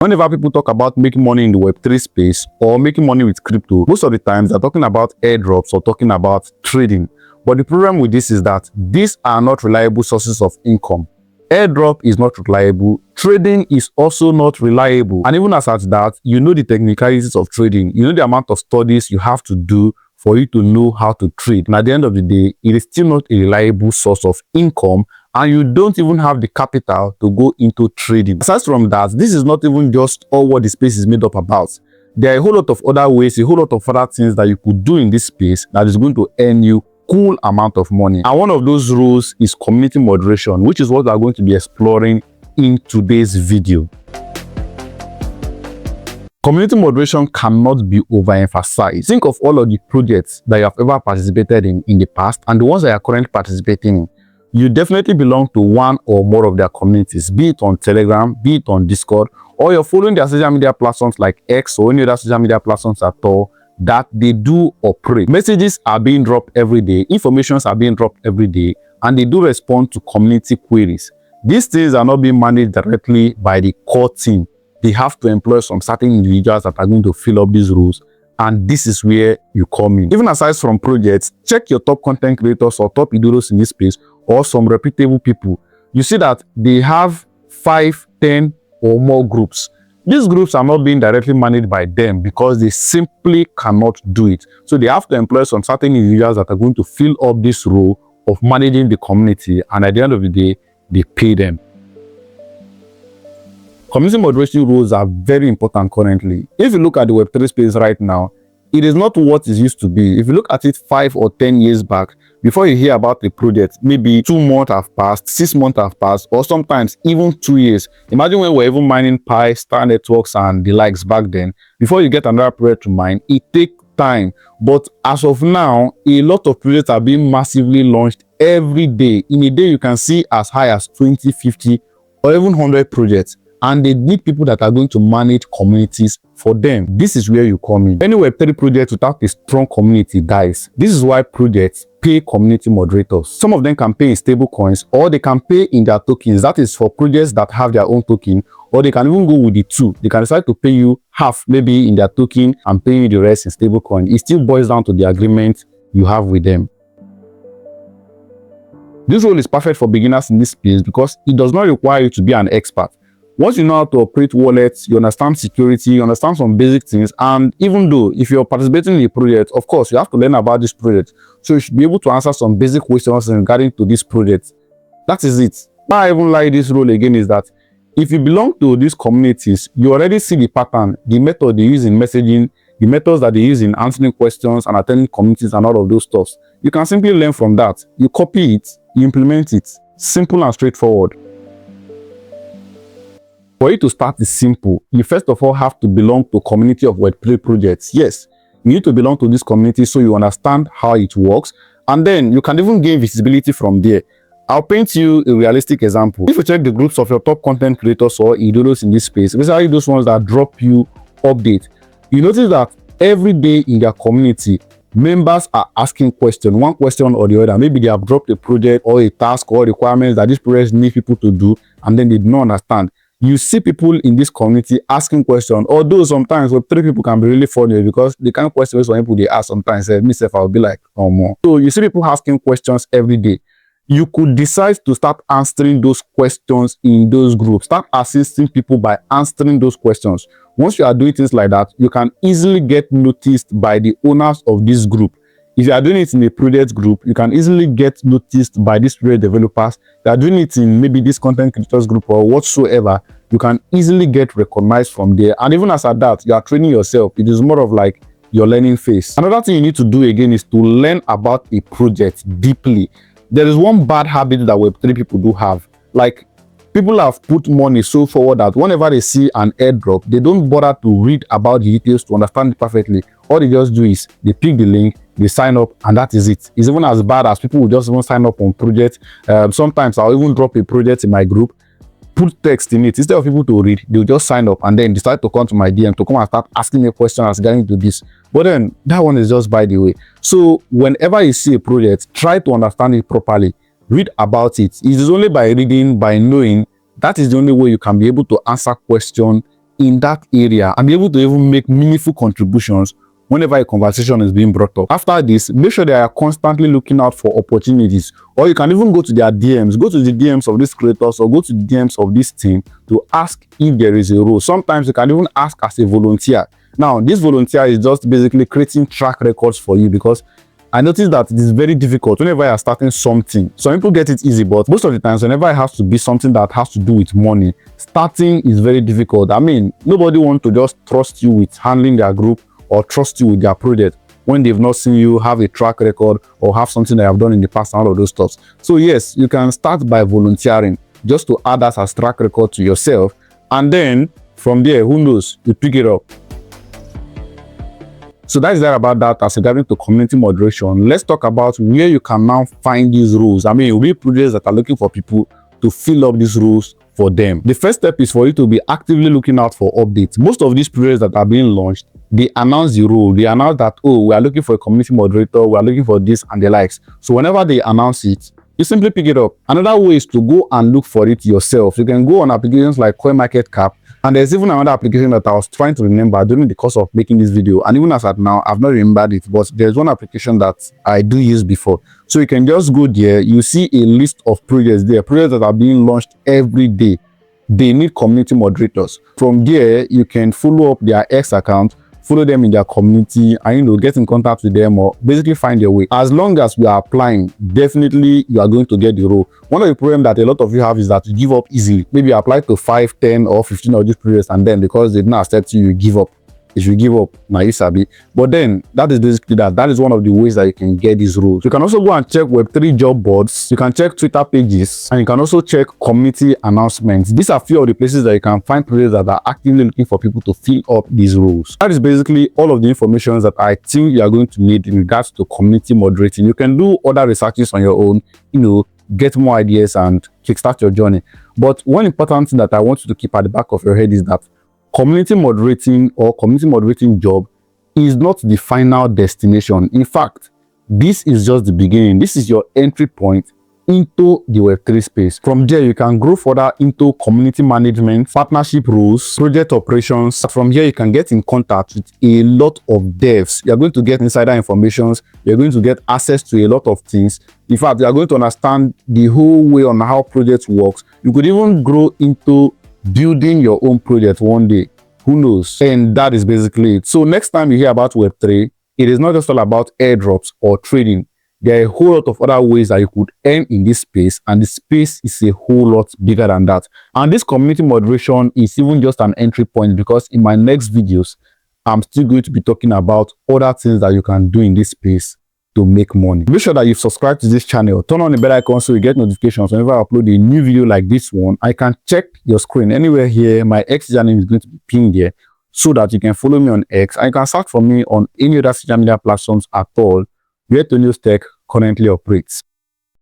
Whenever people talk about making money in the Web3 space or making money with crypto, most of the times they're talking about airdrops or talking about trading. But the problem with this is that these are not reliable sources of income. Airdrop is not reliable. Trading is also not reliable. And even as at that, you know the technicalities of trading. You know the amount of studies you have to do for you to know how to trade. And at the end of the day, it is still not a reliable source of income, and you don't even have the capital to go into trading. Aside from that, this is not even just all what the space is made up about. There are a whole lot of other ways, a whole lot of other things that you could do in this space that is going to earn you cool amount of money. And one of those roles is community moderation, which is what we are going to be exploring in today's video. Community moderation cannot be overemphasized. Think of all of the projects that you have ever participated in the past and the ones that you are currently participating in. You definitely belong to one or more of their communities, be it on Telegram, be it on Discord, or you're following their social media platforms like X or any other social media platforms at all that they do operate. Messages are being dropped every day, informations are being dropped every day, and they do respond to community queries. These things are not being managed directly by the core team. They have to employ some certain individuals that are going to fill up these roles, and this is where you come in. Even aside from projects, check your top content creators or top idols in this space or some reputable people. You see that they have 5, 10 or more groups. These groups are not being directly managed by them because they simply cannot do it. So they have to employ some certain individuals that are going to fill up this role of managing the community, and at the end of the day, they pay them. Community moderation roles are very important currently. If you look at the Web3 space right now, it is not what it used to be. If you look at it 5 or 10 years back, before you hear about a project, maybe 2 months have passed, 6 months have passed, or sometimes even 2 years. Imagine when we were even mining Pi, Star Networks, and the likes back then. Before you get another project to mine, it takes time. But as of now, a lot of projects are being massively launched every day. In a day, you can see as high as 20, 50, or even 100 projects. And they need people that are going to manage communities for them. This is where you come in. Any Web3 project without a strong community dies. This is why projects pay community moderators. Some of them can pay in stable coins, or they can pay in their tokens. That is for projects that have their own token, or they can even go with the two. They can decide to pay you half maybe in their token and pay you the rest in stable coin. It still boils down to the agreement you have with them. This role is perfect for beginners in this space because it does not require you to be an expert. Once you know how to operate wallets, you understand security, you understand some basic things, and even though if you're participating in a project, of course, you have to learn about this project. So you should be able to answer some basic questions regarding to this project. That is it. Why I even like this role again is that if you belong to these communities, you already see the pattern, the method they use in messaging, the methods that they use in answering questions and attending communities and all of those stuff. You can simply learn from that. You copy it, you implement it. Simple and straightforward. For you to start is simple. You first of all have to belong to a community of Web3 projects. Yes, you need to belong to this community so you understand how it works, and then you can even gain visibility from there. I'll paint you a realistic example. If you check the groups of your top content creators or idols in this space, especially those ones that drop you update, you notice that every day in their community, members are asking questions, one question or the other. Maybe they have dropped a project or a task or requirements that this project needs people to do, and then they do not understand. You see people in this community asking questions, although sometimes Web3 people can be really funny because the kind of questions some people they ask sometimes, myself, I'll be like, oh more. So you see people asking questions every day. You could decide to start answering those questions in those groups. Start assisting people by answering those questions. Once you are doing things like that, you can easily get noticed by the owners of this group. If you are doing it in a project group, you can easily get noticed by these project developers. If you are doing it in maybe this content creators group or whatsoever, you can easily get recognized from there. And even as at that, you are training yourself. It is more of like your learning phase. Another thing you need to do again is to learn about a project deeply. There is one bad habit that Web3 people do have. Like, people have put money so forward that whenever they see an airdrop, they don't bother to read about the details to understand it perfectly. All they just do is they pick the link, they sign up, and that is it. It's even as bad as people will just even sign up on projects. Sometimes I'll even drop a project in my group, put text in it. Instead of people to read, they'll just sign up and then decide to come to my DM to come and start asking me questions regarding to this. But then that one is just by the way. So whenever you see a project, try to understand it properly. Read about it. It is only by reading, by knowing, that is the only way you can be able to answer questions in that area and be able to even make meaningful contributions whenever a conversation is being brought up. After this, make sure they are constantly looking out for opportunities, or you can even go to their DMs, go to the DMs of these creators or go to the DMs of this team to ask if there is a role. Sometimes you can even ask as a volunteer. Now, this volunteer is just basically creating track records for you, because I noticed that it is very difficult whenever you are starting something. Some people get it easy, but most of the times, whenever it has to be something that has to do with money, starting is very difficult. I mean, nobody wants to just trust you with handling their group or trust you with their project when they've not seen you have a track record or have something that you have done in the past and all of those stuff. So yes, you can start by volunteering just to add that as track record to yourself. And then from there, who knows, you pick it up. So that is that about that as regarding to community moderation. Let's talk about where you can now find these roles. I mean, we projects that are looking for people to fill up these roles for them. The first step is for you to be actively looking out for updates. Most of these projects that are being launched, they announce the role. They announce that, oh, we are looking for a community moderator, we are looking for this and the likes. So whenever they announce it, you simply pick it up. Another way is to go and look for it yourself. You can go on applications like CoinMarketCap. And there's even another application that I was trying to remember during the course of making this video. And even as at now, I've not remembered it, but there's one application that I do use before. So you can just go there. You see a list of projects there, projects that are being launched every day. They need community moderators. From there, you can follow up their X account, follow them in their community, and get in contact with them, or basically find your way. As long as you are applying, definitely you are going to get the role. One of the problems that a lot of you have is that you give up easily. Maybe you apply to 5, 10 or 15 of these projects, and then because they didn't accept you, you give up. If you give up, now you sabi. But then that is basically that is one of the ways that you can get these roles. You can also go and check Web3 job boards. You can check Twitter pages, and you can also check community announcements. These are a few of the places that you can find projects that are actively looking for people to fill up these roles. That is basically all of the information that I think you are going to need in regards to community moderating. You can do other researches on your own, get more ideas and kickstart your journey. But one important thing that I want you to keep at the back of your head is that community moderating or community moderating job is not the final destination. In fact, this is just the beginning. This is your entry point into the Web3 space. From there, you can grow further into community management, partnership roles, project operations. From here, you can get in contact with a lot of devs. You're going to get insider information. You're going to get access to a lot of things. In fact, you are going to understand the whole way on how projects works. You could even grow into building your own project one day. Who knows? And that is basically it. So next time you hear about Web3, it is not just all about airdrops or trading. There are a whole lot of other ways that you could earn in this space, and the space is a whole lot bigger than that. And this community moderation is even just an entry point, because in my next videos, I'm still going to be talking about other things that you can do in this space to make money. Make sure that you've subscribed to this channel. Turn on the bell icon so you get notifications whenever I upload a new video like this one. I can check your screen anywhere here. My X username is going to be pinned there so that you can follow me on X, and you can search for me on any other social media platforms at all where Toniostech currently operates.